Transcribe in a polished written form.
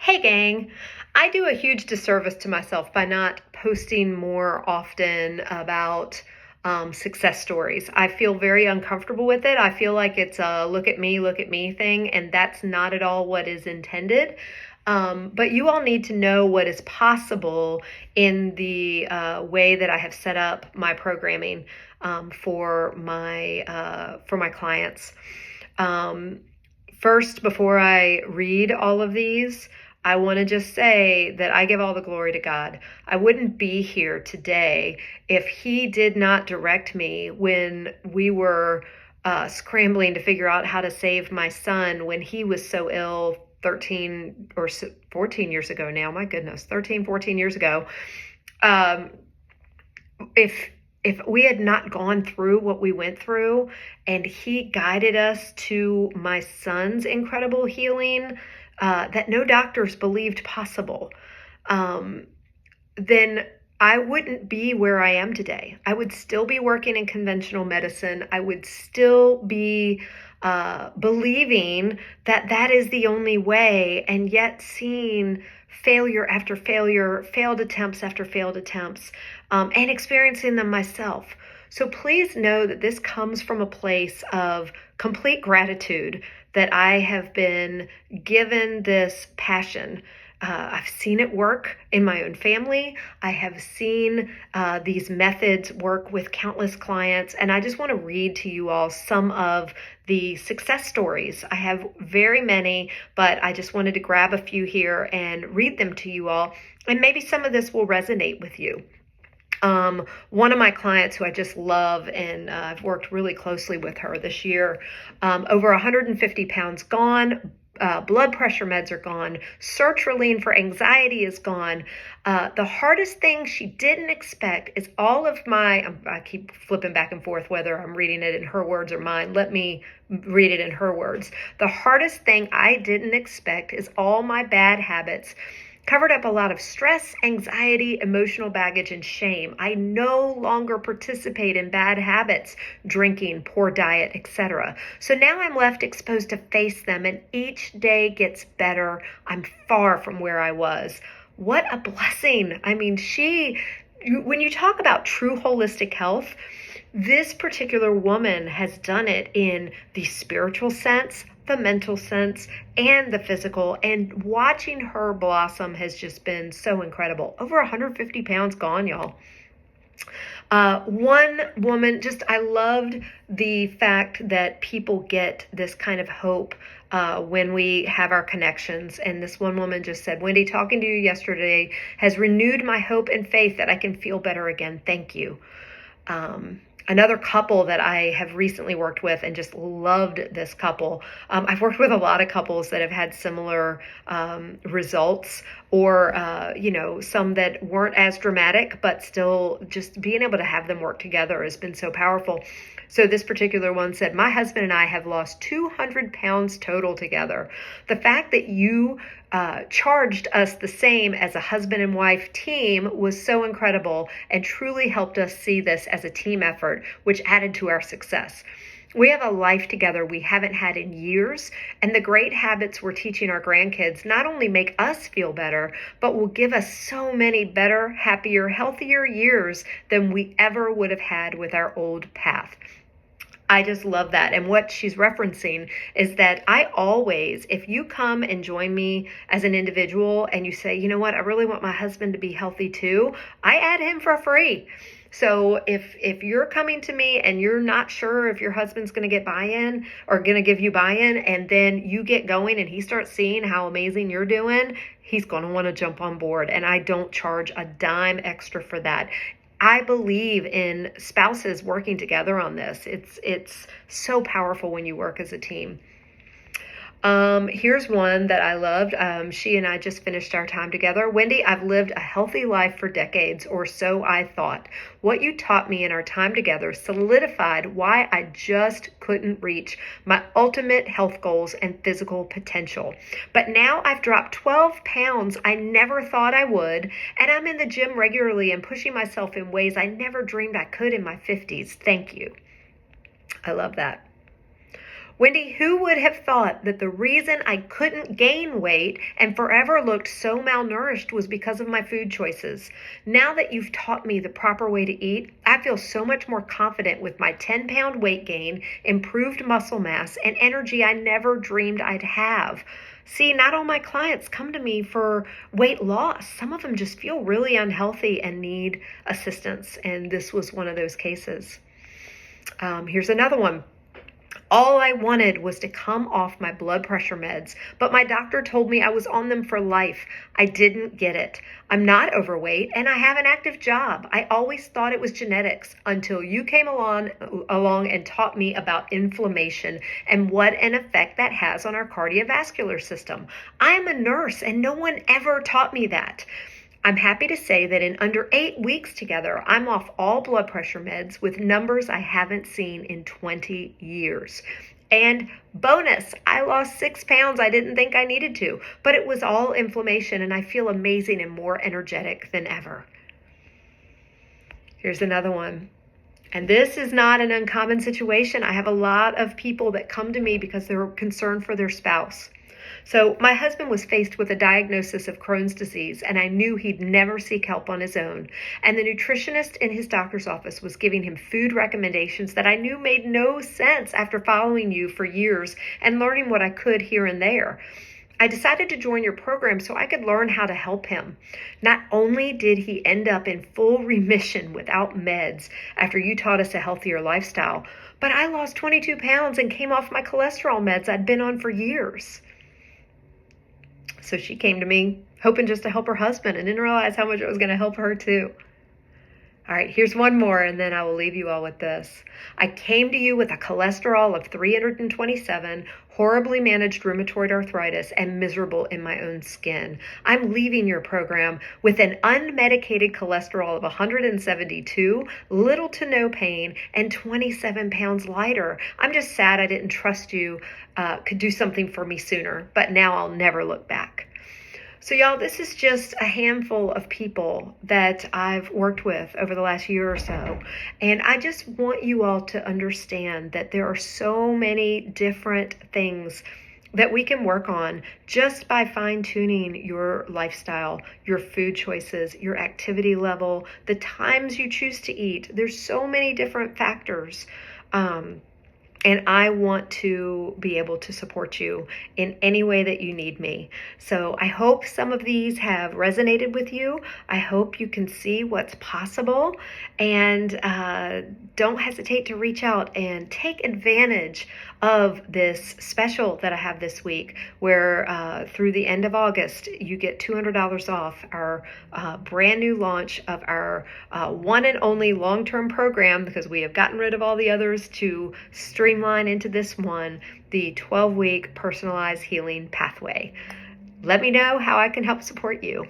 Hey gang, I do a huge disservice to myself by not posting more often about success stories. I feel very uncomfortable with it. I feel like it's a look at me thing, and that's not at all what is intended. But you all need to know what is possible in the way that I have set up my programming for my clients. Um, First, before I read all of these, I want to just say that I give all the glory to God. I wouldn't be here today if He did not direct me when we were scrambling to figure out how to save my son when he was so ill 13 or 14 years ago now. My goodness, 13, 14 years ago. Um, if if we had not gone through what we went through and He guided us to my son's incredible healing that no doctors believed possible, um, then I wouldn't be where I am today. I would still be working in conventional medicine. I would still be believing that that is the only way, and yet seeing failure after failure, failed attempts after failed attempts, and experiencing them myself. So please know that this comes from a place of complete gratitude that I have been given this passion. I've seen it work in my own family. I have seen these methods work with countless clients, and I just want to read to you all some of the success stories. I have very many, but I just wanted to grab a few here and read them to you all, and maybe some of this will resonate with you. One of my clients who I just love, and I've worked really closely with her this year, over 150 pounds gone. Blood pressure meds are gone. Sertraline for anxiety is gone. The hardest thing she didn't expect is all of I keep flipping back and forth whether I'm reading it in her words or mine. Let me read it in her words. The hardest thing I didn't expect is all my bad habits covered up a lot of stress, anxiety, emotional baggage, and shame. I no longer participate in bad habits, drinking, poor diet, etc. So now I'm left exposed to face them, and each day gets better. I'm far from where I was. What a blessing. I mean, when you talk about true holistic health, this particular woman has done it in the spiritual sense, the mental sense, and the physical. And watching her blossom has just been so incredible. Over 150 pounds gone, y'all. One woman, I loved the fact that people get this kind of hope when we have our connections. And this one woman just said, Wendy, talking to you yesterday has renewed my hope and faith that I can feel better again. Thank you. Another couple that I have recently worked with and just loved this couple. I've worked with a lot of couples that have had similar results, or some that weren't as dramatic, but still just being able to have them work together has been so powerful. So this particular one said, my husband and I have lost 200 pounds total together. The fact that you charged us the same as a husband and wife team was so incredible and truly helped us see this as a team effort, which added to our success. We have a life together we haven't had in years, and the great habits we're teaching our grandkids not only make us feel better, but will give us so many better, happier, healthier years than we ever would have had with our old path. I just love that. And what she's referencing is that I always, if you come and join me as an individual and you say, you know what, I really want my husband to be healthy too, I add him for free. So if you're coming to me and you're not sure if your husband's going to get buy-in or going to give you buy-in, and then you get going and he starts seeing how amazing you're doing, he's going to want to jump on board. And I don't charge a dime extra for that. I believe in spouses working together on this. It's so powerful when you work as a team. Here's one that I loved. She and I just finished our time together. Wendy, I've lived a healthy life for decades, or so I thought. What you taught me in our time together solidified why I just couldn't reach my ultimate health goals and physical potential. But now I've dropped 12 pounds I never thought I would, and I'm in the gym regularly and pushing myself in ways I never dreamed I could in my 50s. Thank you. I love that. Wendy, who would have thought that the reason I couldn't gain weight and forever looked so malnourished was because of my food choices? Now that you've taught me the proper way to eat, I feel so much more confident with my 10-pound weight gain, improved muscle mass, and energy I never dreamed I'd have. See, not all my clients come to me for weight loss. Some of them just feel really unhealthy and need assistance, and this was one of those cases. Here's another one. All I wanted was to come off my blood pressure meds, but my doctor told me I was on them for life. I didn't get it. I'm not overweight and I have an active job. I always thought it was genetics until you came along and taught me about inflammation and what an effect that has on our cardiovascular system. I am a nurse and no one ever taught me that. I'm happy to say that in under 8 weeks together, I'm off all blood pressure meds with numbers I haven't seen in 20 years. And bonus, I lost 6 pounds I didn't think I needed to, but it was all inflammation and I feel amazing and more energetic than ever. Here's another one. And this is not an uncommon situation. I have a lot of people that come to me because they're concerned for their spouse. So my husband was faced with a diagnosis of Crohn's disease, and I knew he'd never seek help on his own. And the nutritionist in his doctor's office was giving him food recommendations that I knew made no sense after following you for years and learning what I could here and there. I decided to join your program so I could learn how to help him. Not only did he end up in full remission without meds after you taught us a healthier lifestyle, but I lost 22 pounds and came off my cholesterol meds I'd been on for years. So she came to me hoping just to help her husband and didn't realize how much it was going to help her too. All right, here's one more and then I will leave you all with this. I came to you with a cholesterol of 327, horribly managed rheumatoid arthritis, and miserable in my own skin. I'm leaving your program with an unmedicated cholesterol of 172, little to no pain, and 27 pounds lighter. I'm just sad I didn't trust you could do something for me sooner, but now I'll never look back. So y'all, this is just a handful of people that I've worked with over the last year or so. And I just want you all to understand that there are so many different things that we can work on just by fine-tuning your lifestyle, your food choices, your activity level, the times you choose to eat. There's so many different factors. And I want to be able to support you in any way that you need me. So I hope some of these have resonated with you. I hope you can see what's possible. And don't hesitate to reach out and take advantage of this special that I have this week, where through the end of August, you get $200 off our brand new launch of our one and only long-term program, because we have gotten rid of all the others to streamline into this one, the 12-week personalized healing pathway. Let me know how I can help support you.